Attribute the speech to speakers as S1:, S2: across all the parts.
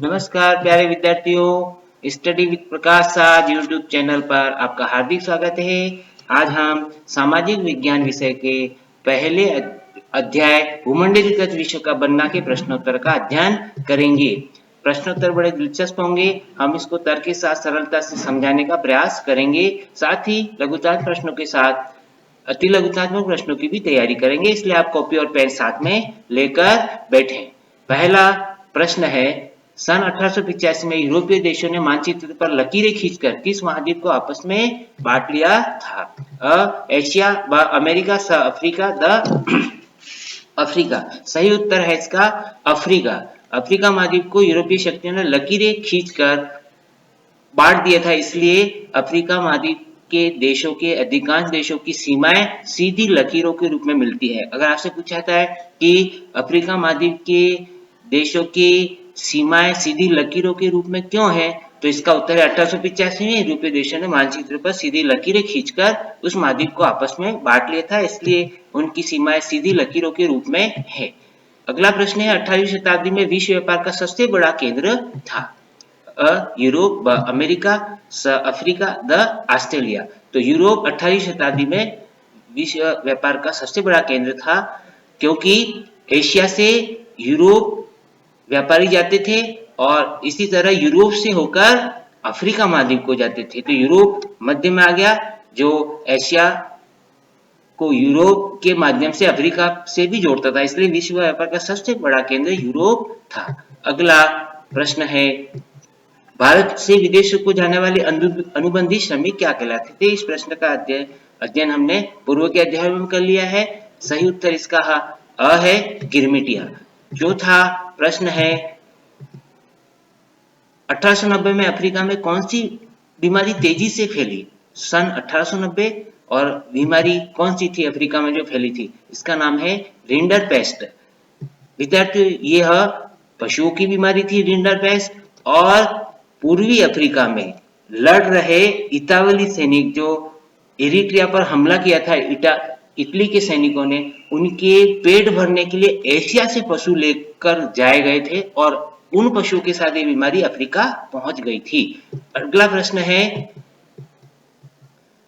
S1: नमस्कार प्यारे विद्यार्थियों, स्टडी विद प्रकाश साज यूट्यूब चैनल पर आपका हार्दिक स्वागत है। आज हम सामाजिक विज्ञान विषय के पहले अध्याय भूमंडलीकृत विश्व का बनना के प्रश्नोत्तर का अध्ययन करेंगे। प्रश्नोत्तर बड़े दिलचस्प होंगे। हम इसको तर्क के साथ सरलता से समझाने का प्रयास करेंगे। साथ ही लघुतार्थ प्रश्नों के साथ अति लघुतात्मक प्रश्नों की भी तैयारी करेंगे, इसलिए आप कॉपी और पेन साथ में लेकर बैठें। पहला प्रश्न है, सन 1885 में यूरोपीय देशों ने मानचित्र पर लकीरें खींचकर किस महाद्वीप को आपस में बांट लिया था? अ एशिया, ब अमेरिका, स अफ्रीका, द अफ्रीका। सही उत्तर है इसका अफ्रीका। अफ्रीका महाद्वीप को यूरोपीय शक्तियों ने लकीरें खींचकर बांट दिया था, इसलिए अफ्रीका महाद्वीप के देशों के अधिकांश देशों की सीमाएं सीधी लकीरों के रूप में मिलती है। अगर आपसे पूछा जाता है कि अफ्रीका महाद्वीप के देशों की सीमाएं सीधी लकीरों के रूप में क्यों है, तो इसका उत्तर है 1885 में यूरोपीय देशों ने मानचित्र पर सीधी लकीरें खींचकर उस महाद्वीप को आपस में बांट लिया था, इसलिए उनकी सीमाएं सीधी लकीरों के रूप में है। अगला प्रश्न है, 18वीं शताब्दी में विश्व व्यापार का सबसे बड़ा केंद्र था? यूरोप, ब अमेरिका, स अफ्रीका, द ऑस्ट्रेलिया। तो यूरोप 18वीं शताब्दी में विश्व व्यापार का सबसे बड़ा केंद्र था, क्योंकि एशिया से यूरोप व्यापारी जाते थे और इसी तरह यूरोप से होकर अफ्रीका महाद्वीप को जाते थे। तो यूरोप मध्य में आ गया, जो एशिया को यूरोप के माध्यम से अफ्रीका से भी जोड़ता था, इसलिए विश्व व्यापार का सबसे बड़ा केंद्र यूरोप था। अगला प्रश्न है, भारत से विदेशों को जाने वाले अनुबंधी श्रमिक क्या कहलाते थे? इस प्रश्न का अध्ययन हमने पूर्व के अध्याय में कर लिया है। सही उत्तर इसका अ है, गिरमिटिया। चौथा प्रश्न है, 1890 में अफ्रीका में कौन सी बीमारी तेजी से फैली? सन 1890, और बीमारी कौन सी थी अफ्रीका में जो फैली थी? इसका नाम है रिंडर पेस्ट। विद्यार्थियों, यह पशुओं की बीमारी थी रिंडर पेस्ट, और पूर्वी अफ्रीका में लड़ रहे इतावली सैनिक जो इरिट्रिया पर हमला किया था इटली के सैनिकों ने, उनके पेट भरने के लिए एशिया से पशु लेकर जाए गए थे और उन पशुओं के साथ ये बीमारी अफ्रीका पहुंच गई थी। अगला प्रश्न है,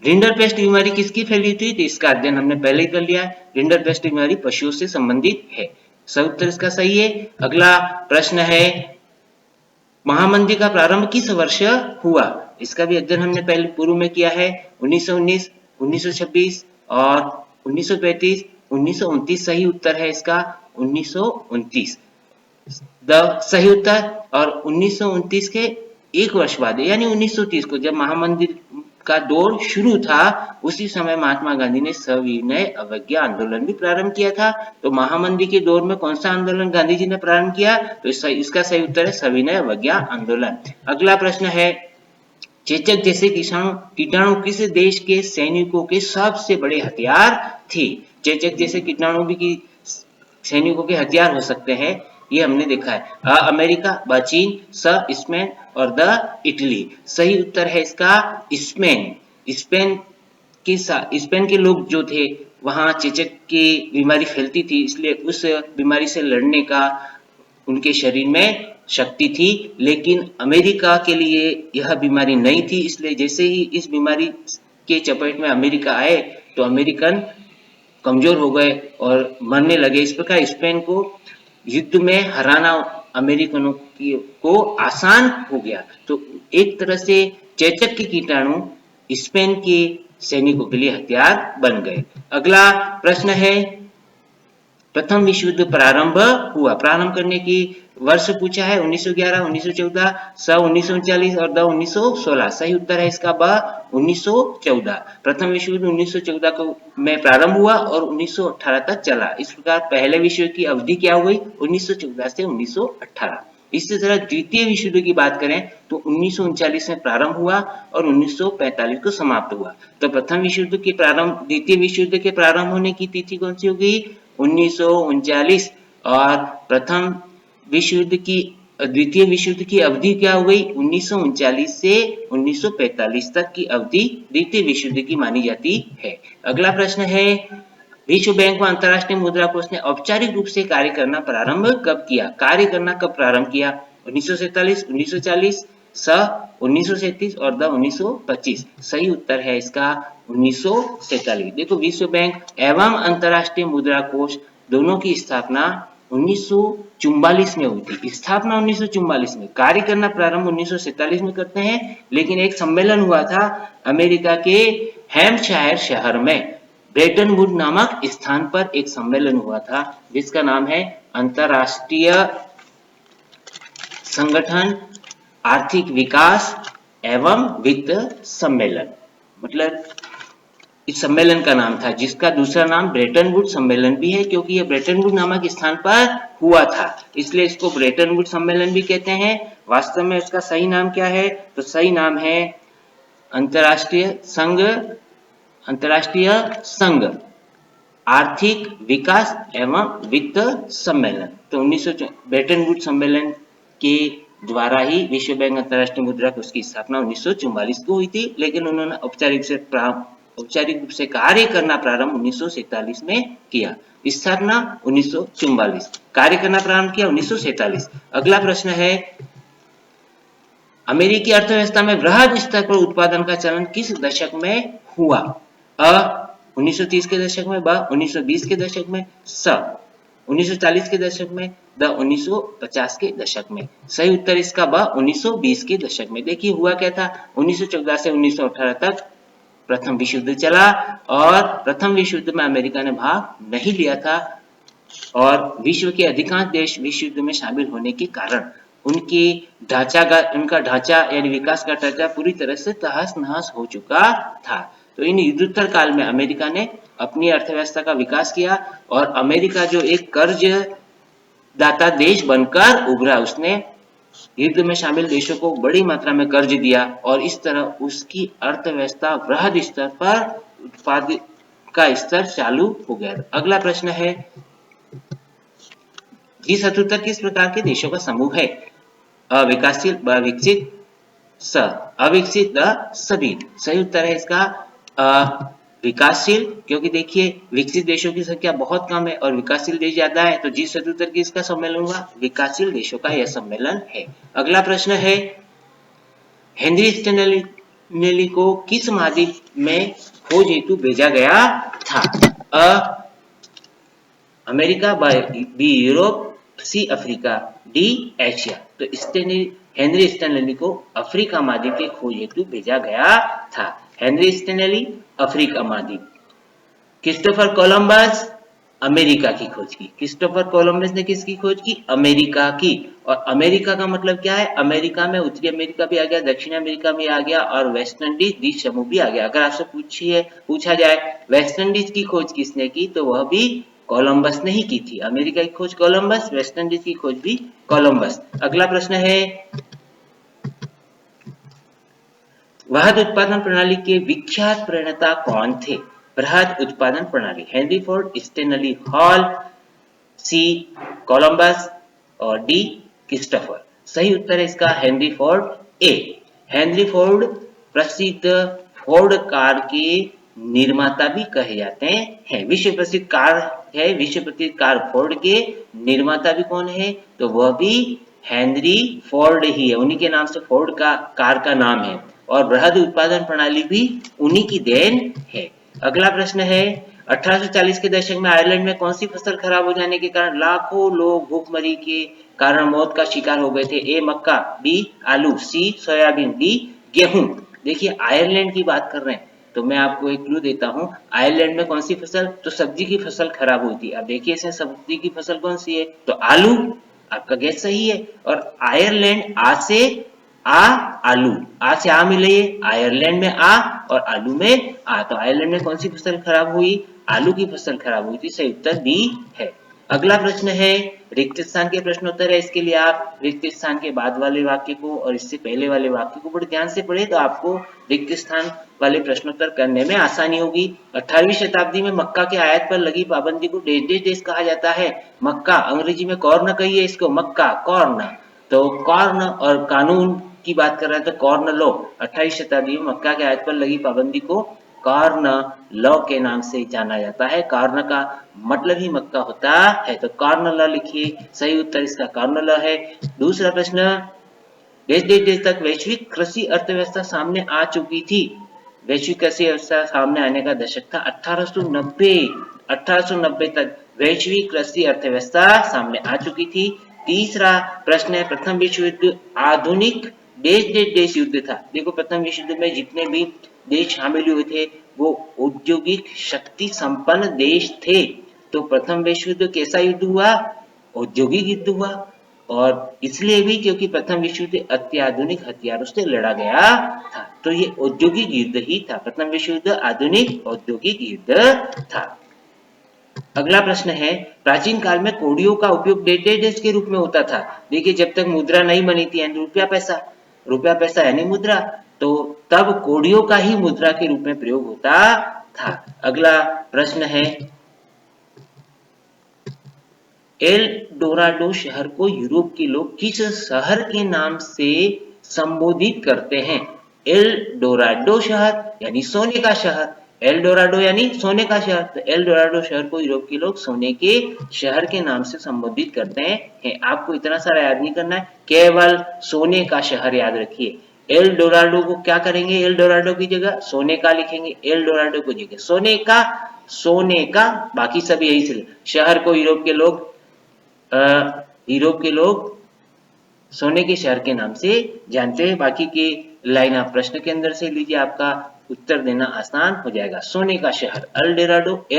S1: रिंडर पेस्ट बीमारी किसकी फैली थी? तो इसका अध्ययन हमने पहले ही कर लिया है। रिंडर पेस्ट बीमारी पशुओं से संबंधित है। सही उत्तर इसका सही है। अगला प्रश्न है, महामंदी का प्रारंभ किस वर्ष हुआ? इसका भी अध्ययन हमने पहले पूर्व में किया है। 1919, 1926 और 1935, 1929 सही उत्तर है इसका 1929 द सही उत्तर। और 1929 के एक वर्ष बाद यानी 1930 को जब महामंदी का दौर शुरू था, उसी समय महात्मा गांधी ने सविनय अवज्ञा आंदोलन भी प्रारंभ किया था। तो महामंदी के दौर में कौन सा आंदोलन गांधी जी ने प्रारंभ किया? तो इसका सही उत्तर है सविनय अवज्ञा आंदोलन। अगला प्रश्न है, चेचक जैसे कीटाणु किस देश के सैनिकों के सबसे बड़े हथियार थे? चेचक जैसे कीटाणु भी सैनिकों के हथियार हो सकते हैं, ये हमने देखा है। अ अमेरिका, ब चीन, स स्पेन और द इटली। सही उत्तर है इसका स्पेन। स्पेन के लोग जो थे, वहां चेचक की बीमारी फैलती थी, इसलिए उस बीमारी से लड़ने का उनके शरीर में शक्ति थी। लेकिन अमेरिका के लिए यह बीमारी नहीं थी, इसलिए जैसे ही इस बीमारी के चपेट में अमेरिका आए तो अमेरिकन कमजोर हो गए और मरने लगे। इस प्रकार स्पेन को युद्ध में हराना अमेरिकनों को आसान हो गया। तो एक तरह से चेचक के कीटाणु स्पेन के सैनिकों के लिए हथियार बन गए। अगला प्रश्न है, प्रथम विश्व युद्ध प्रारंभ करने की वर्ष पूछा है। 1911, 1914, स 1939 और द 1916। सही उत्तर है इसका ब 1914। प्रथम विश्व युद्ध 1914 को में प्रारंभ हुआ और 1918 तक चला। इस प्रकार पहले विश्व युद्ध की अवधि क्या हो गई? 1914 से 1918। इसी तरह द्वितीय विश्व युद्ध की बात करें तो 1939 में प्रारंभ हुआ और 1945 को समाप्त हुआ। तो प्रथम विश्व युद्ध के प्रारंभ द्वितीय विश्व युद्ध के प्रारंभ होने की तिथि कौन सी होगी? 1939। और प्रथम विश्व युद्ध की द्वितीय विश्व युद्ध की अवधि क्या हो गई? 1939 से 1945 तक की अवधि द्वितीय विश्व युद्ध की मानी जाती है। अगला प्रश्न है, विश्व बैंक व अंतरराष्ट्रीय मुद्रा कोष ने औपचारिक रूप से कार्य करना कब प्रारंभ किया? 1947, 1940, स 1937 और द 1925। सही उत्तर है इसका 1947। देखो विश्व बैंक एवं अंतर्राष्ट्रीय मुद्रा कोष दोनों की स्थापना 1944 में हुई थी। स्थापना 1944 में, कार्य करना प्रारंभ 1947 में करते हैं, लेकिन एक सम्मेलन हुआ था अमेरिका के हैम्पशायर शहर में, ब्रेटन वुड नामक स्थान पर एक सम्मेलन हुआ था जिसका नाम है अंतर्राष्ट्रीय संगठन आर्थिक विकास एवं वित्त सम्मेलन। मतलब इस सम्मेलन का नाम था, जिसका दूसरा नाम ब्रेटन वुड सम्मेलन भी है, क्योंकि यह ब्रेटन वुड नामक स्थान पर हुआ था, इसलिए इसको ब्रेटन वुड सम्मेलन भी कहते हैं। वास्तव में इसका सही नाम क्या है? तो सही नाम है अंतर्राष्ट्रीय संघ आर्थिक विकास एवं वित्त सम्मेलन। तो ब्रेटन वुड सम्मेलन के द्वारा ही विश्व बैंक अंतर्राष्ट्रीय मुद्रा कोष की स्थापना 1944 को हुई थी, लेकिन उन्होंने औपचारिक रूप से कार्य करना प्रारंभ 1947 में किया। स्थापना 1944, कार्य करना प्रारंभ किया 1947। अगला प्रश्न है, अमेरिकी अर्थव्यवस्था में वृहद स्तर पर उत्पादन का चलन किस दशक में हुआ? अ 1930 के दशक में, ब 1920 के दशक में, स 1940 के दशक में, द 1950 के दशक में। सही उत्तर इसका ब 1920 के दशक में। देखिए हुआ क्या था, 1914 से 1918 तक प्रथम विश्व युद्ध चला और प्रथम विश्व युद्ध में अमेरिका ने भाग नहीं लिया था, और विश्व के अधिकांश देश विश्व युद्ध में शामिल होने के कारण उनका ढांचा यानी विकास का ढांचा पूरी तरह से तहस नहस हो चुका था। तो इन युद्धोत्तर काल में अमेरिका ने अपनी अर्थव्यवस्था का विकास किया और अमेरिका जो एक कर्ज दाता देश बनकर उभरा, उसने युद्ध में शामिल देशों को बड़ी मात्रा में कर्ज दिया और इस तरह उसकी अर्थव्यवस्था वृहद स्तर पर उत्पादन का स्तर चालू हो गया। अगला प्रश्न है, G77 किस प्रकार के देशों का समूह है? अविकसित, ब विकसित, स अविकसित, द सभी। सही उत्तर है इसका विकासशील, क्योंकि देखिए विकसित देशों की संख्या बहुत कम है और विकासशील देश ज्यादा है, तो G77 की इसका सम्मेलन हुआ, विकासशील देशों का यह सम्मेलन है। अगला प्रश्न है, हेनरी स्टैनली को किस महाद्वीप में खोज हेतु भेजा गया था? A America, b Europe, c Africa, d Asia. तो हेनरी स्टैनली को अफ्रीका महाद्वीप की खोज हेतु भेजा गया था। हेनरी स्टैनली अफ्रीका महाद्वीप। क्रिस्टोफर कोलंबस अमेरिका की खोज की। क्रिस्टोफर कोलंबस ने किसकी खोज की? अमेरिका की। और अमेरिका का मतलब क्या है? अमेरिका में उत्तरी अमेरिका भी आ गया, दक्षिण अमेरिका भी आ गया और वेस्ट इंडीज द्वीप समूह भी आ गया। अगर आपसे पूछा जाए वेस्ट इंडीज की खोज किसने की, तो वह भी कोलंबस ने ही की थी। अमेरिका की खोज कोलंबस, वेस्ट इंडीज की खोज भी कोलंबस। अगला प्रश्न है, वृहद उत्पादन प्रणाली के विख्यात प्रणेता कौन थे? वृहद उत्पादन प्रणाली, हेनरी फोर्ड, स्टैनली हॉल, सी कोलंबस और डी क्रिस्टोफर। सही उत्तर है इसका हेनरी फोर्ड ए। हेनरी फोर्ड प्रसिद्ध फोर्ड कार के निर्माता भी कहे जाते हैं। विश्व प्रसिद्ध कार है, विश्व प्रसिद्ध कार फोर्ड के निर्माता भी कौन है? तो वह भी हेनरी फोर्ड ही है, उन्हीं के नाम से फोर्ड का कार का नाम है और वृहद उत्पादन प्रणाली भी उन्हीं की देन है। अगला प्रश्न है, 1840 के दशक में आयरलैंड में कौन सी फसल खराब हो जाने के कारण लाखों लोग भूखमरी के कारण मौत का शिकार हो गए थे? ए मक्का, बी आलू, सी सोयाबीन, डी गेहूं। देखिए आयरलैंड की बात कर रहे हैं तो मैं आपको एक क्लू देता हूं, आयरलैंड में कौन सी फसल? तो सब्जी की फसल खराब हुई थी। अब देखिए इसमें सब्जी की फसल कौन सी है? तो आलू। आपका गैस सही है। और आयरलैंड आ से आलू, आ से आ मिलाइए, आयरलैंड में आ और आलू में आ, तो आयरलैंड में कौन सी फसल खराब हुई? आलू की फसल खराब हुई थी। सही उत्तर बी है। अगला प्रश्न है, रिक्त स्थान के प्रश्नोत्तर है। इसके लिए आप रिक्त स्थान के बाद वाले वाक्य को और इससे पहले वाले वाक्य को बड़े ध्यान से पढ़े तो आपको रिक्त स्थान वाले प्रश्नोत्तर करने में आसानी होगी। 18वीं शताब्दी में मक्का के आयात पर लगी पाबंदी को देश कहा जाता है। मक्का, अंग्रेजी में कॉर्न कहिए इसको, मक्का कॉर्न। तो कॉर्न और कानून की बात कर रहे हैं तो कॉर्न लॉ। 28वीं शताब्दी में मक्का के आयात पर लगी पाबंदी को कॉर्न लॉ के नाम से जाना जाता है। कॉर्न का मतलब ही मक्का होता है, तो कॉर्न लॉ लिखिए, सही उत्तर इसका कॉर्न लॉ है। दूसरा प्रश्न, देश देश देश तक वैश्विक कृषि अर्थव्यवस्था सामने आ चुकी थी। वैश्विक कृषि अर्थव्यवस्था सामने आने का दशक था 1890। 1890 तक वैश्विक कृषि अर्थव्यवस्था सामने आ चुकी थी। तीसरा प्रश्न है, प्रथम विश्व युद्ध आधुनिक देश देश देश युद्ध था। देखो प्रथम विश्व युद्ध में जितने भी देश शामिल हुए थे वो औद्योगिक शक्ति संपन्न देश थे। तो प्रथम विश्व युद्ध कैसा युद्ध हुआ? औद्योगिक युद्ध हुआ। और इसलिए भी क्योंकि प्रथम विश्व युद्ध अत्याधुनिक हथियारों से लड़ा गया था, तो ये औद्योगिक युद्ध ही था। प्रथम विश्व युद्ध आधुनिक औद्योगिक युद्ध था। अगला प्रश्न है, प्राचीन काल में कौड़ियों का उपयोग डेटेडेस के रूप में होता था। देखिए जब तक मुद्रा नहीं बनी थी यानी रुपया पैसा यानी मुद्रा, तो तब कौड़ियों का ही मुद्रा के रूप में प्रयोग होता था। अगला प्रश्न है, एल डोराडो शहर को यूरोप के लोग किस शहर के नाम से संबोधित करते हैं? एल डोराडो शहर यानी सोने का शहर, एल डोराडो यानी सोने का शहर, तो एल डोराडो शहर को यूरोप के लोग सोने के शहर के नाम से संबोधित करते हैं। आपको इतना सारा याद नहीं करना है, केवल सोने का शहर याद रखिए। एल डोराडो को क्या करेंगे? एल डोराडो की जगह सोने का लिखेंगे, एल डोराडो को जगह सोने का, बाकी सब यही से शहर को यूरोप के लोग सोने के शहर के नाम से जानते हैं। बाकी के लाइन आप प्रश्न के अंदर से लीजिए, आपका उत्तर देना आसान हो जाएगा। सोने का शहर एल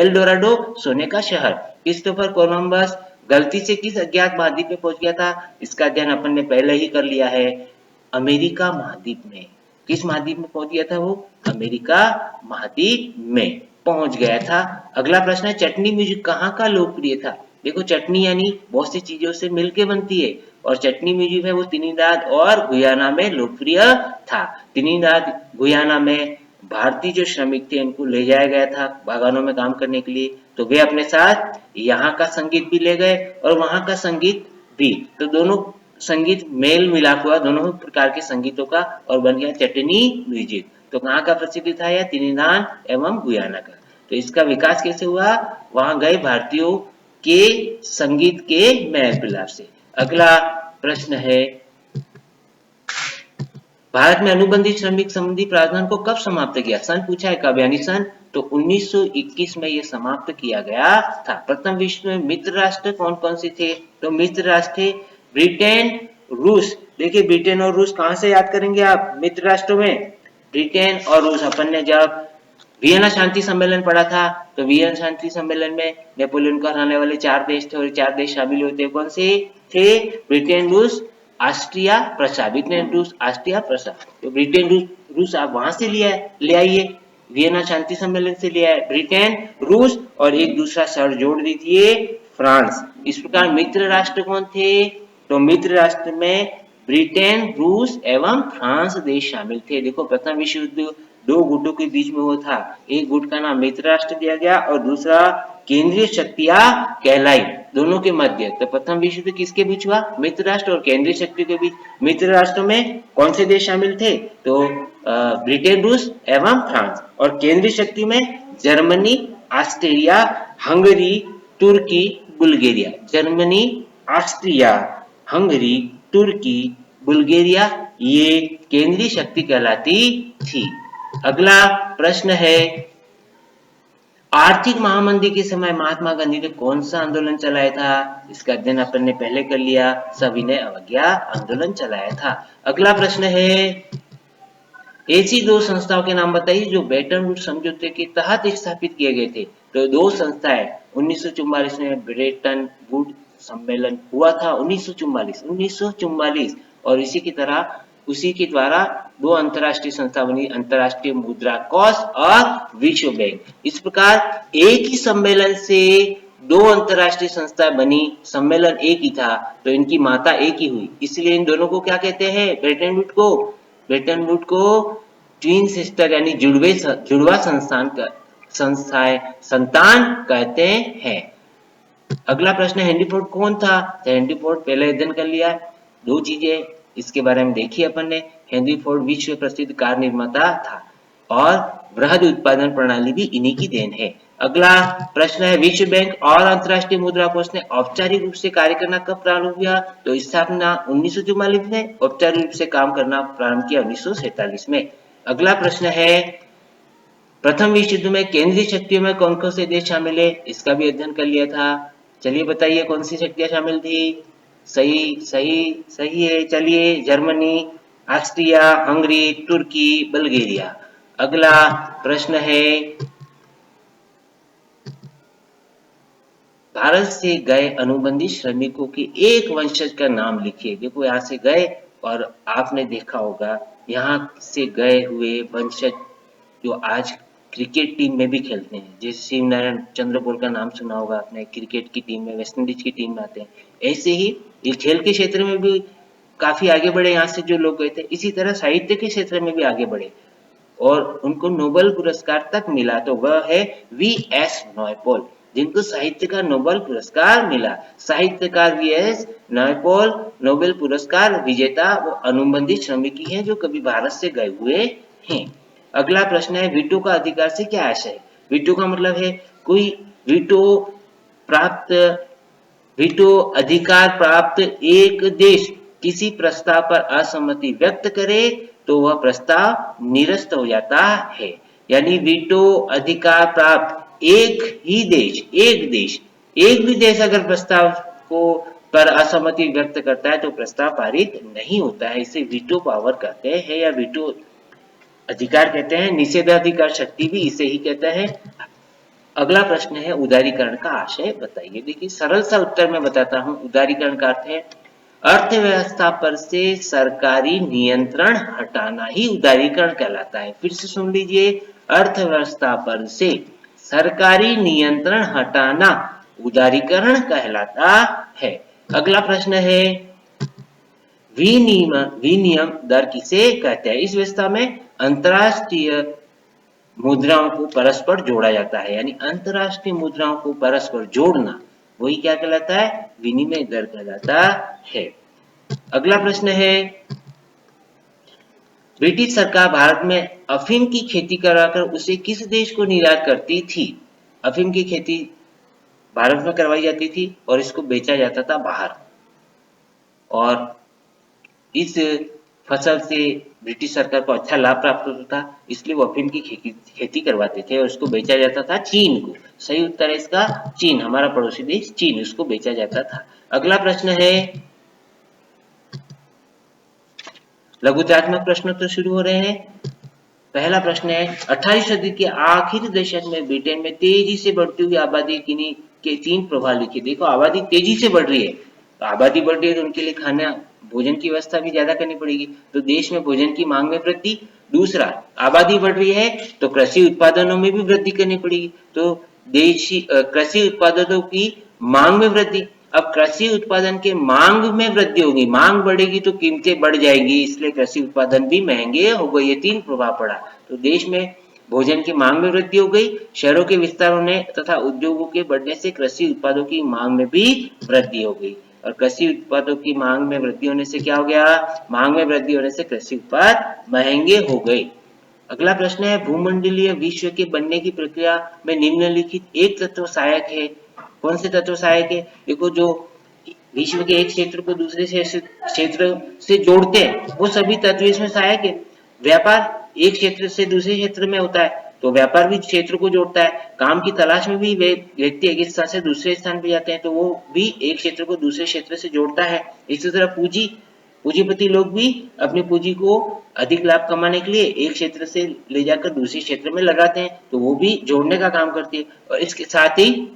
S1: डोराडो सोने का शहर। क्रिस्टोफर कोलंबस गलती से किस अज्ञात महाद्वीप में पहुंच गया था? इसका अध्ययन अपन ने पहले ही कर लिया है, अमेरिका महाद्वीप में। किस महाद्वीप में पहुंच गया था वो? अमेरिका महाद्वीप में पहुंच गया था। अगला प्रश्न है, चटनी म्यूजिक कहाँ का लोकप्रिय था? देखो चटनी यानी बहुत सी चीजों से मिलके बनती है, और चटनी म्यूजिक है वो त्रिनिदाद और गुयाना में लोकप्रिय था। त्रिनिदाद गुयाना में भारतीय जो श्रमिक थे उनको ले जाया गया था बागानों में काम करने के लिए, तो वे अपने साथ यहाँ का संगीत भी ले गए और वहां का संगीत भी, तो दोनों संगीत मेल मिलाप हुआ दोनों प्रकार के संगीतों का और बन गया चटनी म्यूजिक। तो कहाँ का प्रसिद्ध था यह? त्रिनिदाद एवं गुयाना का। तो इसका विकास कैसे हुआ? वहां गए भारतीयों के संगीत के मेल मिलाप से। अगला प्रश्न है, भारत में अनुबंधित श्रमिक संबंधी प्रावधान को कब समाप्त किया? सन पूछा है, कब यानी सन, तो 1921 में यह समाप्त किया गया था। प्रथम विश्व में मित्र राष्ट्र कौन कौन से थे? तो मित्र राष्ट्र ब्रिटेन, रूस। देखिए ब्रिटेन और रूस कहां से याद करेंगे आप मित्र राष्ट्रों में? ब्रिटेन और रूस। अपन ने जब वियना शांति सम्मेलन पढ़ा था, तो वियना शांति सम्मेलन में नेपोलियन को हराने वाले 4 देश थे और 4 देश शामिल हुए थे। कौन से थे? ब्रिटेन, रूस, ऑस्ट्रिया, प्रसा। ब्रिटेन, रूस, ऑस्ट्रिया, प्रसा। तो ब्रिटेन, रूस आप वहां से ले आइए, वियना शांति सम्मेलन से ले आए ब्रिटेन, रूस, और एक दूसरा शहर जोड़ दीजिए फ्रांस। इस प्रकार मित्र राष्ट्र कौन थे? तो मित्र राष्ट्र में ब्रिटेन, रूस एवं फ्रांस देश शामिल थे। देखो प्रथम विश्व युद्ध 2 गुटों के बीच में हुआ था, एक गुट का नाम मित्र राष्ट्र दिया गया और दूसरा केंद्रीय शक्तियां कहलाई, दोनों के मध्य। तो प्रथम विश्व युद्ध किसके बीच हुआ? मित्र राष्ट्र और केंद्रीय शक्ति के बीच। मित्र राष्ट्रों में कौन से देश शामिल थे? तो ब्रिटेन, रूस एवं फ्रांस। और केंद्रीय शक्ति में जर्मनी, ऑस्ट्रिया, हंगरी, तुर्की, बुल्गारिया। जर्मनी, ऑस्ट्रिया, हंगरी, तुर्की, बुल्गारिया, ये केंद्रीय शक्ति कहलाती थी। अगला प्रश्न है, आर्थिक महामंदी के समय महात्मा गांधी ने कौन सा आंदोलन चलाया था? इसका अध्ययन अपन ने पहले कर लिया, सविनय अवज्ञा आंदोलन चलाया था। अगला प्रश्न है, ऐसी 2 संस्थाओं के नाम बताइए जो ब्रेटन वुड्स समझौते के तहत स्थापित किए गए थे। तो 2 संस्थाएं 1944 में ब्रेटन वुड्स सम्मेलन हुआ था, 1944, और उसी के द्वारा 2 अंतरराष्ट्रीय संस्था बनी, अंतरराष्ट्रीय मुद्रा कोष और विश्व बैंक। इस प्रकार एक ही सम्मेलन से 2 अंतरराष्ट्रीय संस्था बनी, सम्मेलन एक ही था, तो इनकी माता एक ही हुई, इसलिए इन दोनों को क्या कहते हैं? ब्रेटन वुड को ट्विन सिस्टर यानी जुड़वा संतान कहते हैं। अगला प्रश्न, हेनरी फोर्ड कौन था? तो हेनरी फोर्ड पहले अध्ययन कर लिया, 2 चीजें इसके बारे में देखी अपन ने। हेनरी फोर्ड विश्व प्रसिद्ध कार निर्माता था और वृहद उत्पादन प्रणाली भी इन्हीं की देन है। अगला प्रश्न है, विश्व बैंक और अंतर्राष्ट्रीय मुद्रा कोष ने औपचारिक रूप से कार्य करना कब प्रारंभ हुआ? तो स्थापना 1944 में, औपचारिक रूप से काम करना प्रारंभ किया 1947 में। अगला प्रश्न है, प्रथम विश्व युद्ध में केंद्रीय शक्तियों में कौन कौन से देश शामिल है? इसका भी अध्ययन कर लिया था। चलिए बताइए कौन सी शक्तियां शामिल थी? सही सही सही है। चलिए, जर्मनी, ऑस्ट्रिया, हंगरी, तुर्की, बल्गेरिया। अगला प्रश्न है, भारत से गए अनुबंधित श्रमिकों के एक वंशज का नाम लिखिए। देखो यहाँ से गए और आपने देखा होगा यहाँ से गए हुए वंशज जो आज क्रिकेट टीम में भी खेलते हैं, जैसे शिव नारायण चंद्रबोल का नाम सुना होगा आपने, क्रिकेट की टीम में, वेस्ट इंडीज की टीम में आते हैं। ऐसे ही ये खेल के क्षेत्र में भी काफी आगे बढ़े यहाँ से जो लोग गए थे, इसी तरह साहित्य के क्षेत्र में भी आगे बढ़े और उनको नोबेल पुरस्कार तक मिला। तो वह है वी.एस. नॉयपॉल, जिनको साहित्य का नोबेल पुरस्कार मिला। साहित्यकार वी.एस. नॉयपॉल नोबेल पुरस्कार विजेता वो अनुबंधित श्रमिक ही हैं जो कभी भारत से गए हुए हैं। अगला प्रश्न है, वीटो का अधिकार से क्या आशय है? वीटो का मतलब है कोई वीटो अधिकार प्राप्त एक देश किसी प्रस्ताव पर असहमति व्यक्त करे तो वह प्रस्ताव निरस्त हो जाता है। यानी वीटो अधिकार प्राप्त एक भी देश अगर प्रस्ताव को पर असहमति व्यक्त करता है तो प्रस्ताव पारित नहीं होता है। इसे वीटो पावर कहते हैं या वीटो अधिकार कहते हैं। निषेधाधिकार शक्ति भी इसे ही कहता है। अगला प्रश्न है, उदारीकरण का आशय बताइए। देखिए सरल सा उत्तर मैं बताता हूं। उदारीकरण का अर्थ है अर्थव्यवस्था पर से सरकारी नियंत्रण हटाना ही उदारीकरण कहलाता है। फिर से सुन लीजिए, अर्थव्यवस्था पर से सरकारी नियंत्रण हटाना उदारीकरण कहलाता है। अगला प्रश्न है, विनिमय दर किसे कहते हैं? इस व्यवस्था में अंतरराष्ट्रीय मुद्राओं को परस्पर जोड़ा जाता है, यानी अंतरराष्ट्रीय मुद्राओं को परस्पर जोड़ना वही क्या कहलाता है? विनिमय दर कहलाता है। अगला प्रश्न है, ब्रिटिश सरकार भारत में अफीम की खेती कराकर उसे किस देश को निर्यात करती थी? अफीम की खेती भारत में करवाई जाती थी और इसको बेचा जाता था बाहर, और इस फसल से ब्रिटिश सरकार को अच्छा लाभ प्राप्त होता था, इसलिए वो अफीम की खेती करवाते थे और उसको बेचा जाता था चीन को। सही उत्तर है इसका चीन, हमारा पड़ोसी देश चीन, उसको बेचा जाता था। अगला प्रश्न है, लघुचात्मक प्रश्न तो शुरू हो रहे हैं। पहला प्रश्न है, 18वीं सदी के आखिरी दशक में ब्रिटेन में तेजी से बढ़ती हुई आबादी के 3 प्रभाव लिखिए। देखो आबादी तेजी से बढ़ रही है, तो आबादी बढ़ रही है तो उनके लिए खाना भोजन की व्यवस्था भी ज्यादा करनी पड़ेगी, तो देश में भोजन की मांग में वृद्धि। दूसरा, आबादी बढ़ रही है तो कृषि उत्पादनों में भी वृद्धि करनी पड़ेगी, तो देशी कृषि उत्पादनों की मांग में वृद्धि। अब कृषि उत्पादन के मांग में वृद्धि होगी, मांग बढ़ेगी तो कीमतें बढ़ जाएंगी, इसलिए कृषि उत्पादन भी महंगे हो गए। ये 3 प्रभाव पड़ा, तो देश में भोजन की मांग में वृद्धि हो गई, शहरों के विस्तार होने तथा उद्योगों के बढ़ने से कृषि उत्पादों की मांग में भी वृद्धि हो गई, और कृषि उत्पादों की मांग में वृद्धि होने से क्या हो गया? मांग में वृद्धि होने से कृषि उत्पाद महंगे हो गए। अगला प्रश्न है, भूमंडलीय विश्व के बनने की प्रक्रिया में निम्नलिखित एक तत्व सहायक है। कौन से तत्व सहायक है? देखो, जो विश्व के एक क्षेत्र को दूसरे क्षेत्र से जोड़ते हैं वो सभी तत्व इसमें सहायक है। व्यापार एक क्षेत्र से दूसरे क्षेत्र में होता है तो व्यापार भी क्षेत्र को जोड़ता है। काम की तलाश में भी व्यक्ति एक स्थान से दूसरे स्थान पे जाते हैं तो वो भी एक क्षेत्र को दूसरे क्षेत्र से जोड़ता है। इसी तरह पूंजीपति लोग भी अपनी पूंजी को अधिक लाभ कमाने के लिए एक क्षेत्र से ले जाकर दूसरे क्षेत्र में लगाते हैं तो वो भी जोड़ने का काम करती है। और इसके साथ ही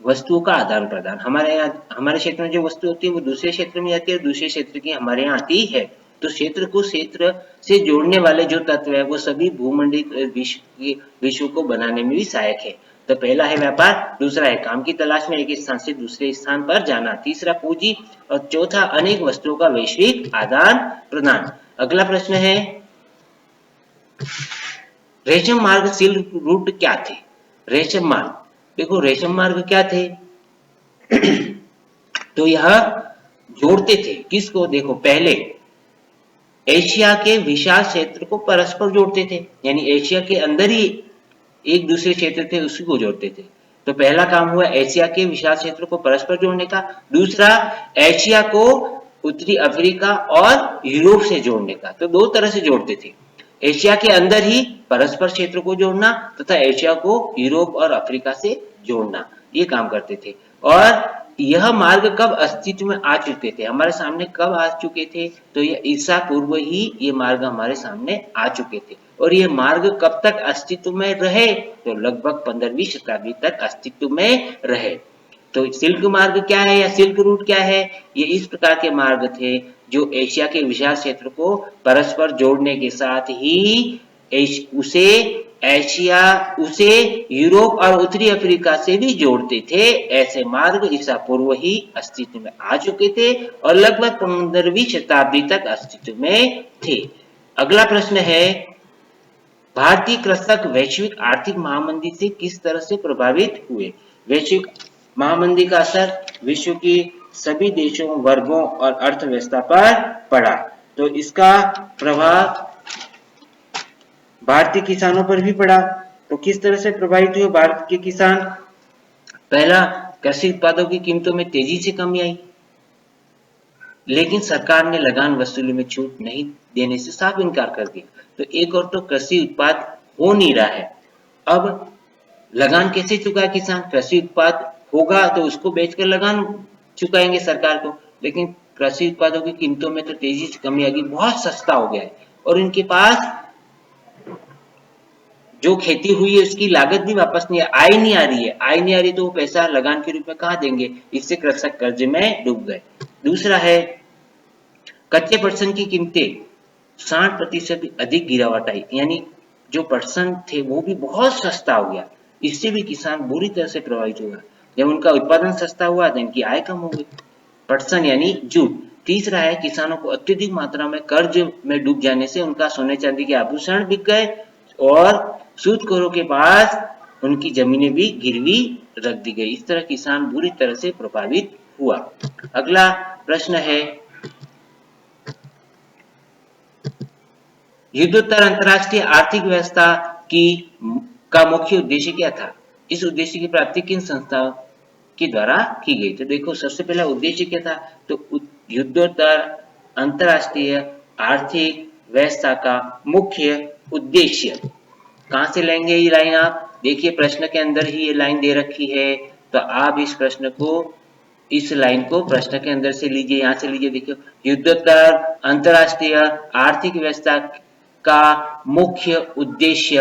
S1: वस्तुओं का आदान प्रदान, हमारे क्षेत्र में जो वस्तु होती है वो दूसरे क्षेत्र में जाती है, दूसरे क्षेत्र की हमारे यहाँ आती है, तो क्षेत्र को क्षेत्र से जोड़ने वाले जो तत्व है वो सभी भूमंडलीय विश्व को बनाने में भी सहायक है। तो पहला है व्यापार, दूसरा है काम की तलाश में एक स्थान से दूसरे स्थान पर जाना, तीसरा पूंजी, और चौथा अनेक वस्तुओं का वैश्विक आदान प्रदान। अगला प्रश्न है, रेशम मार्ग सिल्क रूट क्या थे? रेशम मार्ग, देखो रेशम मार्ग क्या थे? तो यह जोड़ते थे किसको? देखो, पहले एशिया के विशाल क्षेत्र को परस्पर जोड़ते थे, यानी एशिया के अंदर ही एक दूसरे क्षेत्र थे उसी को जोड़ते थे। तो पहला काम हुआ एशिया के विशाल क्षेत्र को परस्पर जोड़ने का। दूसरा, एशिया को उत्तरी अफ्रीका और यूरोप से जोड़ने का। तो दो तरह से जोड़ते थे, एशिया के अंदर ही परस्पर क्षेत्र को जोड़ना तथा एशिया को यूरोप और अफ्रीका से जोड़ना, ये काम करते थे। और यह मार्ग कब अस्तित्व में आ चुके थे, हमारे सामने कब आ चुके थे, तो ये ईसा पूर्व ही ये मार्ग हमारे सामने आ चुके थे। और ये मार्ग कब तक अस्तित्व में रहे, तो लगभग 15वीं शताब्दी तक अस्तित्व में रहे। तो सिल्क मार्ग क्या है या सिल्क रूट क्या है, ये इस प्रकार के मार्ग थे जो एशिया के विशाल क्षेत्र को परस्पर जोड़ने के साथ ही उसे एशिया उसे यूरोप और उत्तरी अफ्रीका से भी जोड़ते थे। ऐसे मार्ग ईसा पूर्व ही अस्तित्व में आ चुके थे और लगभग 15वीं शताब्दी तक अस्तित्व में थे। अगला प्रश्न है, भारतीय कृषक वैश्विक आर्थिक महामंदी से किस तरह से प्रभावित हुए। वैश्विक महामंदी का असर विश्व की सभी देशों, वर्गों और अर्थव्यवस्था पर पड़ा। तो इसका प्रभाव भारतीय किसानों पर भी पड़ा। तो किस तरह से प्रभावित हुए भारत के किसान। पहला, कृषि उत्पादों की कीमतों में तेजी से कमी आई, लेकिन सरकार ने लगान वसूली में छूट नहीं देने से साफ इनकार कर दिया। तो एक और तो कृषि उत्पाद हो नहीं रहा है, अब लगान कैसे चुकाए किसान, कृषि उत्पाद होगा तो उसको बेचकर लगान चुकाएंगे सरकार को, लेकिन कृषि उत्पादों की कीमतों में तो तेजी से कमी आ गई, बहुत सस्ता हो गया है और इनके पास जो खेती हुई है उसकी लागत भी वापस नहीं, आय नहीं आ रही है, आय नहीं आ रही तो वो पैसा लगान के रूप में कहाँ देंगे, इससे कृषक कर्ज में डूब गए। दूसरा है, कच्चे पटसन की कीमतें 60% अधिक गिरावट आई, यानी जो पटसन थे वो भी बहुत सस्ता हो गया, इससे भी किसान बुरी तरह से प्रभावित हुआ। जब उनका उत्पादन सस्ता हुआ तो इनकी आय कम हो गई, पटसन यानी जूट। तीसरा है, किसानों को अत्यधिक मात्रा में कर्ज में डूब जाने से उनका सोने चांदी के आभूषण बिक गए और सूदखोरों के पास उनकी जमीनें भी गिरवी रख दी गई। इस तरह किसान बुरी तरह से प्रभावित हुआ। अगला प्रश्न है, युद्धोत्तर अंतरराष्ट्रीय आर्थिक व्यवस्था का मुख्य उद्देश्य क्या था, इस उद्देश्य की प्राप्ति किन संस्थाओं के द्वारा की गई। तो देखो, सबसे पहला उद्देश्य क्या था, तो युद्धोत्तर अंतरराष्ट्रीय आर्थिक व्यवस्था का मुख्य उद्देश्य। कहां से लेंगे ये लाइन, आप देखिए प्रश्न के अंदर ही ये लाइन दे रखी है, तो आप इस प्रश्न को, इस लाइन को प्रश्न के अंदर से लीजिए, यहां से लीजिए। देखिए, युद्धोत्तर अंतरराष्ट्रीय आर्थिक व्यवस्था का मुख्य उद्देश्य,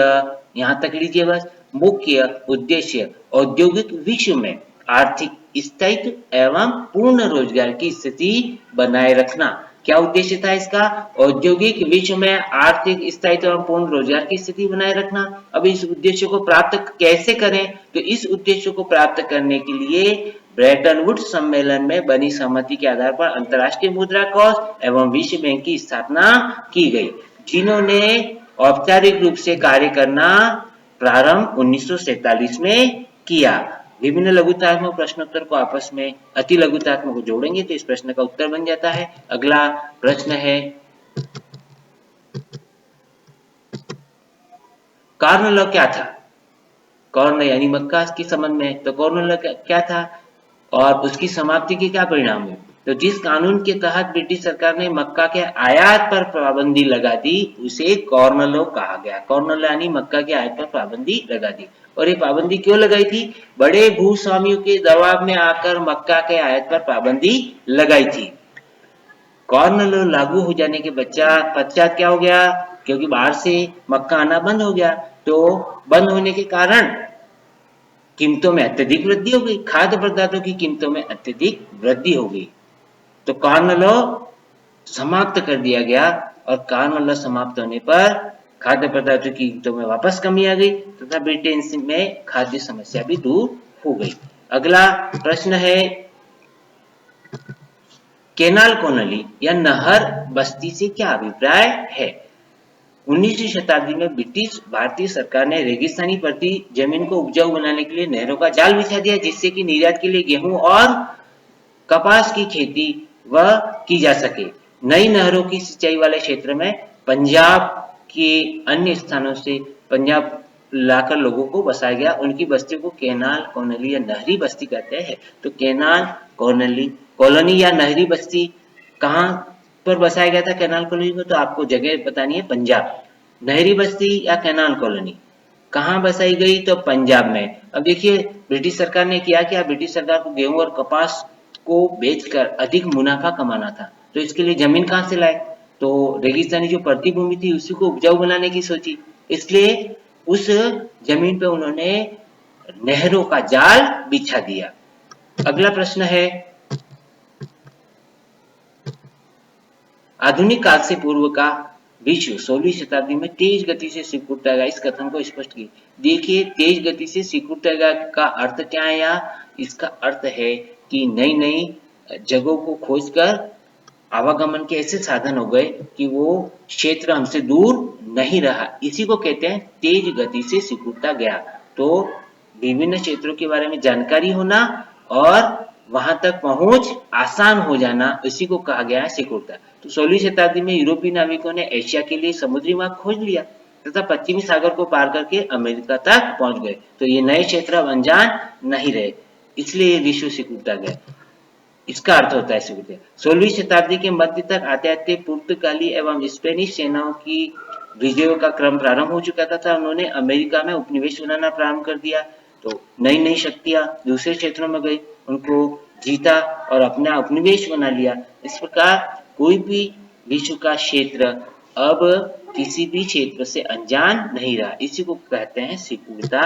S1: यहां तक लीजिए बस, मुख्य उद्देश्य औद्योगिक विश्व में आर्थिक स्थायित्व एवं पूर्ण रोजगार की स्थिति बनाए रखना। क्या उद्देश्य था इसका, औद्योगिक विश्व में आर्थिक स्थायित्व एवं पूर्ण रोजगार की स्थिति बनाए रखना। अब इस उद्देश्य को प्राप्त कैसे करें, तो इस उद्देश्य को प्राप्त करने के लिए ब्रेटन वुड्स सम्मेलन में बनी सहमति के आधार पर अंतरराष्ट्रीय मुद्रा कोष एवं विश्व बैंक की स्थापना की गई, जिन्होंने औपचारिक रूप से कार्य करना प्रारंभ 1947 में किया। विभिन्न लघुतात्मक प्रश्नोत्तर को आपस में अति लघुतात्मक को जोड़ेंगे तो इस प्रश्न का उत्तर बन जाता है। अगला प्रश्न है, कॉर्न लॉ क्या था। कॉर्न यानी मक्का के संबंध में, तो कॉर्न लॉ क्या था और उसकी समाप्ति के क्या परिणाम है। तो जिस कानून के तहत ब्रिटिश सरकार ने मक्का के आयात पर पाबंदी लगा दी उसे कॉर्न लॉ कहा गया। कॉर्न लॉ यानी मक्का के आयात पर पाबंदी लगा दी। और ये पाबंदी क्यों लगाई थी, बड़े भूस्वामियों के दबाव में आकर मक्का के आयात पर पाबंदी लगाई थी। कॉर्न लॉ लागू हो जाने के पश्चात क्या हो गया, क्योंकि बाहर से मक्का आना बंद हो गया, तो बंद होने के कारण कीमतों में अत्यधिक वृद्धि हो गई, खाद्य पदार्थों की कीमतों में अत्यधिक वृद्धि हो गई। तो कॉर्न लॉ समाप्त कर दिया गया और कॉर्न लॉ समाप्त होने पर खाद्य पदार्थों की कीमतों में वापस कमी आ गई तथा ब्रिटेन में खाद्य समस्या भी दूर हो गई। अगला प्रश्न है, केनाल कॉलोनी या नहर बस्ती से क्या अभिप्राय है। 19वीं शताब्दी में ब्रिटिश भारतीय सरकार ने रेगिस्तानी पड़ती जमीन को उपजाऊ बनाने के लिए नहरों का जाल बिछा दिया, जिससे कि निर्यात के लिए गेहूं और कपास की खेती वह की जा सके। नई नहरों की सिंचाई वाले क्षेत्र में पंजाब के अन्य स्थानों से पंजाब लाकर लोगों को बसाया गया। उनकी बस्ती को कैनाल कॉलोनी या नहरी बस्ती कहते हैं। तो कैनाल कॉलोनी कॉलोनी या नहरी बस्ती कहाँ पर बसाया गया था कैनाल कॉलोनी को? तो आपको जगह बतानी है पंजाब। नहरी बस्ती या कैनाल कॉलोनी कहाँ बसाई गई? तो पंजाब में। अब देखिए ब्रिटिश सरकार ने किया क्या, ब्रिटिश सरकार को गेहूं और कपास को बेचकर अधिक मुनाफा कमाना था। तो इसके लिए जमीन कहाँ से लाए? तो रेगिस्तानी जो पड़ती भूमि थी उसी को उपजाऊ बनाने की सोची। इसलिए उस जमीन पे उन्होंने नहरों का जाल बिछा दिया। अगला प्रश्न है, आधुनिक काल से पूर्व का विश्व 16वीं शताब्दी में तेज गति से सिकुड़ता गया। इस कथन को स्पष्ट कीजिए। देखिए तेज गति से सिकुड़ता गया का अर्थ क्या है? यहाँ इसका अर्थ है कि नई नई जगहों को खोजकर आवागमन के ऐसे साधन हो गए कि वो क्षेत्र हमसे दूर नहीं रहा। इसी को कहते हैं तेज गति से सिकुड़ता गया। तो विभिन्न क्षेत्रों के बारे में जानकारी होना और वहां तक पहुंच आसान हो जाना, इसी को कहा गया है सिकुड़ता। तो 16वीं शताब्दी में यूरोपीय नाविकों ने एशिया के लिए समुद्री मार्ग खोज लिया तथा पश्चिमी सागर को पार करके अमेरिका तक पहुंच गए। तो ये नए क्षेत्र अब अनजान नहीं रहे, इसलिए ये विश्व सिकुड़ता गया। इसका अर्थ होता है सिकुड़ते। 16वीं शताब्दी के मध्य तक आते आते पुर्तगाली एवं स्पेनिश सेनाओं की विजयों का क्रम प्रारंभ हो चुका था। उन्होंने अमेरिका में उपनिवेश बनाना प्रारंभ कर दिया। तो नई नई शक्तियां दूसरे क्षेत्रों में गई, उनको जीता और अपना उपनिवेश बना लिया। इस प्रकार कोई भी विश्व का क्षेत्र अब किसी भी क्षेत्र से अनजान नहीं रहा, इसी को कहते हैं सिकुड़ता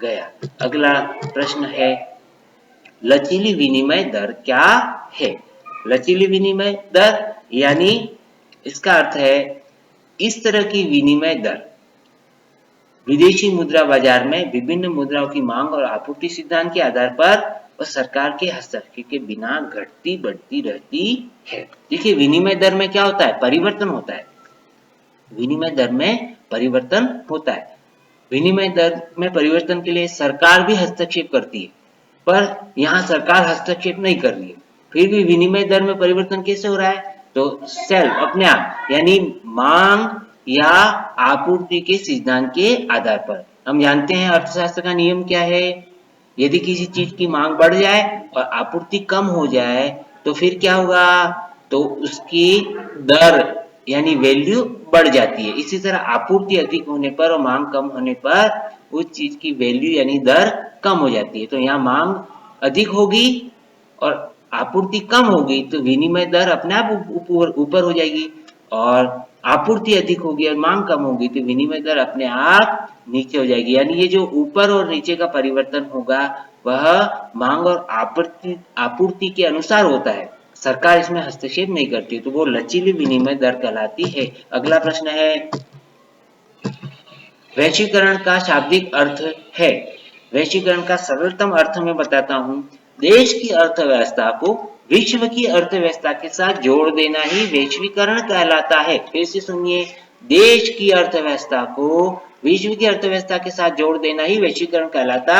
S1: गया। अगला प्रश्न है, लचीली विनिमय दर क्या है? लचीली विनिमय दर यानी इसका अर्थ है इस तरह की विनिमय दर विदेशी मुद्रा बाजार में विभिन्न मुद्राओं की मांग और आपूर्ति सिद्धांत के आधार पर और सरकार के हस्तक्षेप के बिना घटती बढ़ती रहती है। देखिए विनिमय दर में क्या होता है? परिवर्तन होता है। विनिमय दर में परिवर्तन होता है। विनिमय दर में परिवर्तन के लिए सरकार भी हस्तक्षेप करती है, पर यहाँ सरकार हस्तक्षेप नहीं कर रही है। फिर भी विनिमय दर में परिवर्तन कैसे हो रहा है? तो सेल्फ अपने आप यानी मांग या आपूर्ति के सिद्धांत के आधार पर। हम जानते हैं अर्थशास्त्र का नियम क्या है, यदि किसी चीज की मांग बढ़ जाए और आपूर्ति कम हो जाए तो फिर क्या होगा? तो उसकी दर यानी वैल्यू बढ़ जाती है। इसी तरह आपूर्ति अधिक होने पर और मांग कम होने पर उस चीज की वैल्यू यानी दर कम हो जाती है। तो यहाँ मांग अधिक होगी और आपूर्ति कम होगी तो विनिमय दर अपने आप ऊपर हो जाएगी, और आपूर्ति अधिक होगी और मांग कम होगी तो विनिमय दर अपने आप नीचे हो जाएगी। यानी ये जो ऊपर और नीचे का परिवर्तन होगा वह मांग और आपूर्ति के अनुसार होता है, सरकार इसमें हस्तक्षेप नहीं करती, तो वो लचीली विनिमय दर कहलाती है। अगला प्रश्न है, वैश्वीकरण का शाब्दिक अर्थ है। वैश्वीकरण का सरलतम अर्थ मैं बताता हूं, देश की अर्थव्यवस्था को विश्व की अर्थव्यवस्था के साथ जोड़ देना ही वैश्वीकरण कहलाता है। फिर से सुनिए, देश की अर्थव्यवस्था को विश्व की अर्थव्यवस्था के साथ जोड़ देना ही वैश्वीकरण कहलाता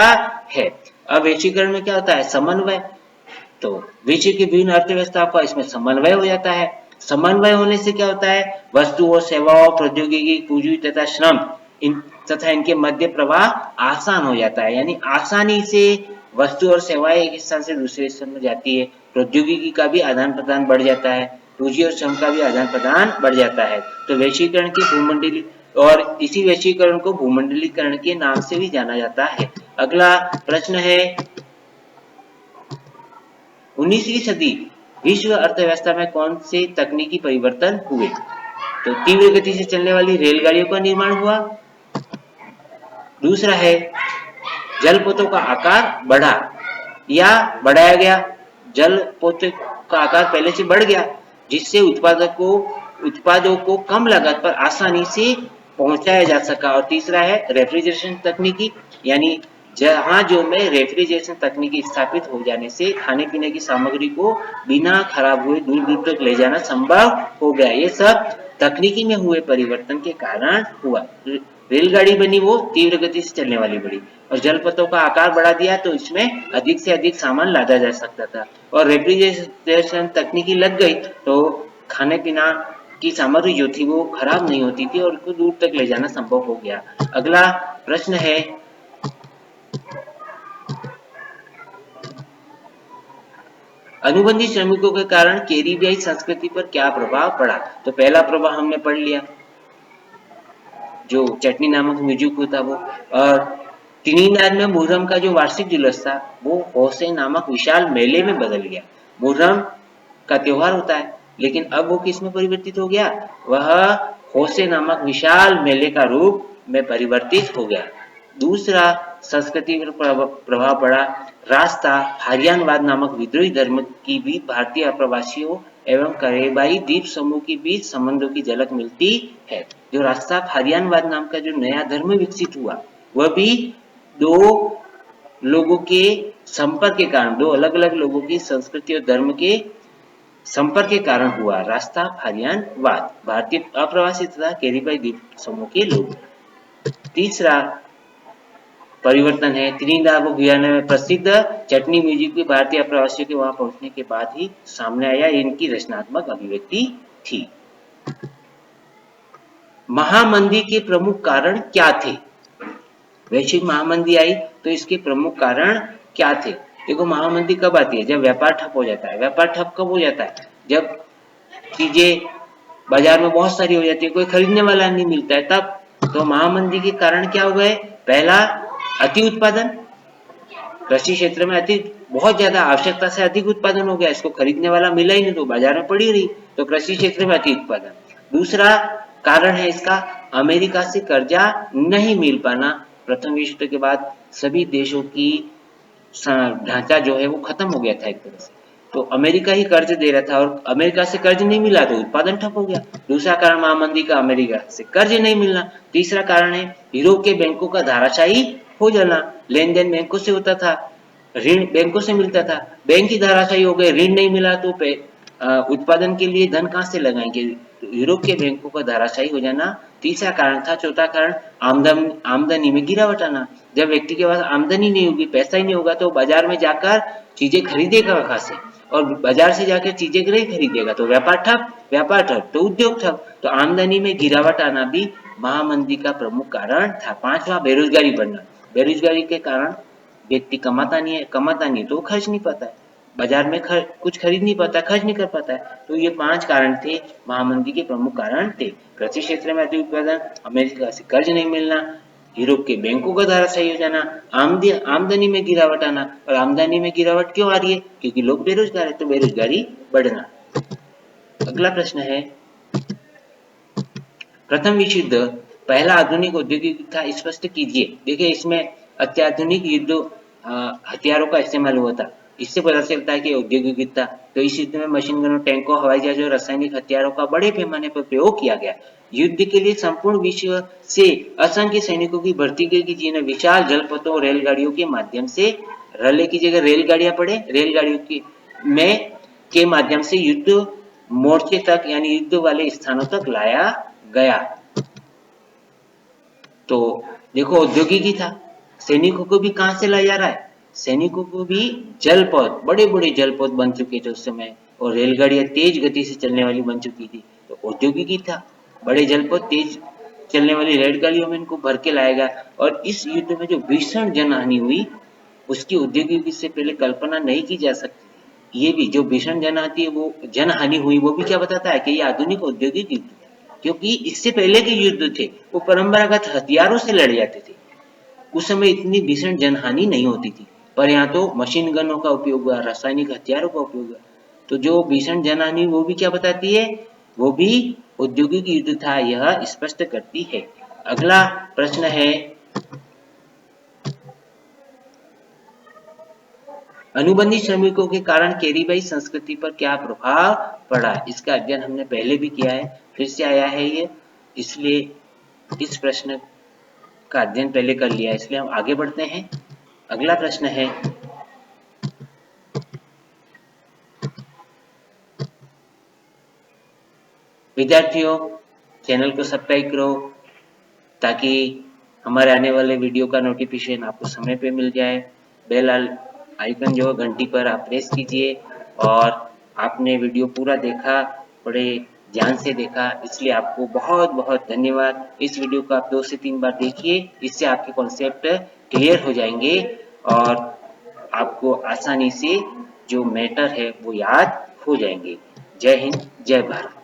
S1: है। अब वैश्वीकरण में क्या होता है? समन्वय। तो विश्व की विभिन्न अर्थव्यवस्था का इसमें समन्वय हो जाता है। समन्वय होने से क्या होता है? वस्तुओं, सेवाओं, प्रौद्योगिकी, पूंजी तथा श्रम तथा इनके मध्य प्रवाह आसान हो जाता है। यानी आसानी से वस्तु और सेवाएं एक स्थान से दूसरे स्थान में जाती है। प्रौद्योगिकी का भी आदान प्रदान बढ़ जाता है, पूंजी और श्रम का भी आदान प्रदान बढ़ जाता है। तो वैश्वीकरण की भूमंडली और इसी वैश्वीकरण को भूमंडलीकरण के नाम से भी जाना जाता है। अगला प्रश्न है, 19वीं सदी विश्व अर्थव्यवस्था में कौन से तकनीकी परिवर्तन हुए? तो तीव्र गति से चलने वाली रेलगाड़ियों का निर्माण हुआ। दूसरा है, जलपोतों का आकार बढ़ा या बढ़ाया गया। जलपोतों का आकार पहले से बढ़ गया जिससे उत्पादों को कम लागत पर आसानी से पहुंचाया जा सका। और तीसरा है रेफ्रिजरेशन तकनीकी, यानी जहाजों में रेफ्रिजरेशन तकनीकी स्थापित हो जाने से खाने पीने की सामग्री को बिना खराब हुए दूर दूर तक ले जाना संभव हो गया। ये सब तकनीकी में हुए परिवर्तन के कारण हुआ। रेलगाड़ी बनी वो तीव्र गति से चलने वाली बड़ी, और जलपथों का आकार बढ़ा दिया तो इसमें अधिक से अधिक सामान लादा जा सकता था। और रेफ्रिजरेशन तकनीकी लग गई तो खाने पीना की सामग्री जो थी वो खराब नहीं होती थी और उसको दूर तक ले जाना संभव हो गया। अगला प्रश्न है, अनुबंधी श्रमिकों के कारण कैरिबियाई संस्कृति पर क्या प्रभाव पड़ा? तो पहला प्रभाव हमने पढ़ लिया, जो चटनी नामक म्यूजिक होता वो। और त्रिनिदाद में मुहर्रम का जो वार्षिक जुलूस था वो होसे नामक विशाल मेले में बदल गया। मुहर्रम का त्योहार होता है, लेकिन अब वो किस में परिवर्तित हो गया? वह होसे नामक विशाल मेले का रूप में परिवर्तित हो गया। दूसरा संस्कृति पर प्रभाव पड़ा, रास्ता हारियानवाद नामक विद्रोही धर्म की भी भारतीय अप्रवासियों एवं करेबाई द्वीप समूह के बीच संबंधों की झलक मिलती है। जो रास्ता हारियानवाद नाम का जो नया धर्म विकसित हुआ, वह भी दो लोगों के संपर्क के कारण, दो अलग अलग लोगों की संस्कृति और धर्म के संपर्क के कारण हुआ। रास्ता हारियानवाद भारतीय अप्रवासी तथा कैरिबाई द्वीप समूह के लोग। तीसरा परिवर्तन है, त्रिनिदाद व गुयाना में प्रसिद्ध चटनी म्यूजिक भी भारतीय अप्रवासियों के वहां पहुंचने के बाद ही सामने आया। इनकी रचनात्मक अभिव्यक्ति थी। महामंदी के प्रमुख कारण क्या थे? वैश्विक महामंदी आई तो इसके प्रमुख कारण क्या थे? देखो, महामंदी कब आती है? जब व्यापार ठप हो जाता है। व्यापार ठप कब हो जाता है? जब चीजें बाजार में बहुत सारी हो जाती है, कोई खरीदने वाला नहीं मिलता है, तब। तो महामंदी के कारण क्या हो गए? पहला, अति उत्पादन। कृषि क्षेत्र में बहुत ज्यादा आवश्यकता से अधिक उत्पादन हो गया, इसको खरीदने वाला मिला ही नहीं तो बाजार में पड़ी रही, तो कृषि क्षेत्र में अति उत्पादन। दूसरा कारण है इसका, अमेरिका से कर्जा नहीं मिल पाना। प्रथम विश्व युद्ध के बाद सभी देशों की ढांचा जो है वो खत्म हो गया था एक तरह से, तो अमेरिका ही कर्ज दे रहा था और अमेरिका से कर्ज नहीं मिला तो उत्पादन ठप हो गया। दूसरा कारण महामंदी का अमेरिका से कर्ज नहीं मिलना। तीसरा कारण है यूरोप के बैंकों का धाराशायी हो जाना। लेन देन बैंकों से होता था, ऋण बैंकों से मिलता था, बैंक ही धाराशायी हो गए, ऋण नहीं मिला तो उत्पादन के लिए धन कहां से लगाएंगे? तो यूरोप के बैंकों का धाराशायी हो जाना तीसरा कारण था। चौथा कारण आमदनी में गिरावट आना। जब व्यक्ति के पास आमदनी नहीं होगी, पैसा ही नहीं होगा, तो बाजार में जाकर चीजें खरीदेगा कहां से? और बाजार से जाकर चीजें नहीं खरीदेगा तो व्यापार ठप तो उद्योग ठप, तो आमदनी में गिरावट आना भी महामंदी का प्रमुख कारण था। पांचवा, बेरोजगारी बढ़ना। बेरोजगारी के कारण व्यक्ति कमाता नहीं है तो खर्च नहीं पाता है, बाजार में कुछ खरीद नहीं पाता, खर्च नहीं कर पाता है। तो ये 5 कारण थे, महामंदी के प्रमुख कारण थे। कृषि क्षेत्र में अति उत्पादन, अमेरिका से कर्ज नहीं मिलना, यूरोप के बैंकों का धाराशायी हो जाना, आमदनी में गिरावट आना। और आमदनी में गिरावट क्यों आ रही है? क्योंकि लोग बेरोजगार है, तो बेरोजगारी बढ़ना। अगला प्रश्न है, प्रथम विश्व युद्ध पहला आधुनिक औद्योगिक युद्ध था, स्पष्ट कीजिए। देखिए, इसमें अत्याधुनिक युद्ध हथियारों का इस्तेमाल हुआ था, इससे पता चलता है कि औद्योगिक युद्ध था। तो इस युद्ध में मशीन गनों, टैंकों, हवाई जहाजों, रासायनिक हथियारों का बड़े पैमाने पर प्रयोग किया गया। युद्ध के लिए संपूर्ण विश्व से असंख्य सैनिकों की भर्ती की गई, जिन्हें विशाल जलपथों और रेलगाड़ियों के माध्यम से, रले की जगह रेलगाड़ियां पड़े, रेलगाड़ियों की में के माध्यम से युद्ध मोर्चे तक यानी युद्ध वाले स्थानों तक लाया गया। तो देखो, औद्योगिक ही था। सैनिकों को भी कहां से लाया जा रहा है? सैनिकों को भी जलपथ, बड़े बड़े जलपथ बन चुके थे उस समय, और रेलगाड़ियां तेज गति से चलने वाली बन चुकी थी, तो औद्योगिक ही था। बड़े जलपथ, तेज चलने वाली रेलगाड़ियों में इनको भर के लाया गया। और इस युद्ध में जो भीषण जनहानि हुई, उसकी औद्योगिक युद्ध से पहले कल्पना नहीं की जा सकती। ये भी जो भीषण जनहानि हुई, वो भी क्या बताता है कि ये आधुनिक औद्योगिक युद्ध, क्योंकि इससे पहले के युद्ध थे वो परंपरागत हथियारों से लड़े जाते थे, उस समय इतनी भीषण जनहानि नहीं होती थी। पर यहाँ तो मशीन गनों का उपयोग हुआ, रासायनिक हथियारों का उपयोग हुआ, तो जो भीषण जनहानि वो भी क्या बताती है? वो भी औद्योगिक युद्ध था, यह स्पष्ट करती है। अगला प्रश्न है, अनुबंधी श्रमिकों के कारण कैरिबियाई संस्कृति पर क्या प्रभाव पड़ा? इसका अध्ययन हमने पहले भी किया है, फिर से आया है ये, इसलिए इस प्रश्न का अध्ययन पहले कर लिया, इसलिए हम आगे बढ़ते हैं। अगला प्रश्न है, विद्यार्थियों, चैनल को सब्सक्राइब करो ताकि हमारे आने वाले वीडियो का नोटिफिकेशन आपको समय पे मिल जाए। बेल आइकन जो है घंटी पर आप प्रेस कीजिए। और आपने वीडियो पूरा देखा बड़े ध्यान से देखा, इसलिए आपको बहुत बहुत धन्यवाद। इस वीडियो को आप 2 से 3 बार देखिए, इससे आपके कॉन्सेप्ट क्लियर हो जाएंगे और आपको आसानी से जो मैटर है वो याद हो जाएंगे। जय हिंद, जय भारत।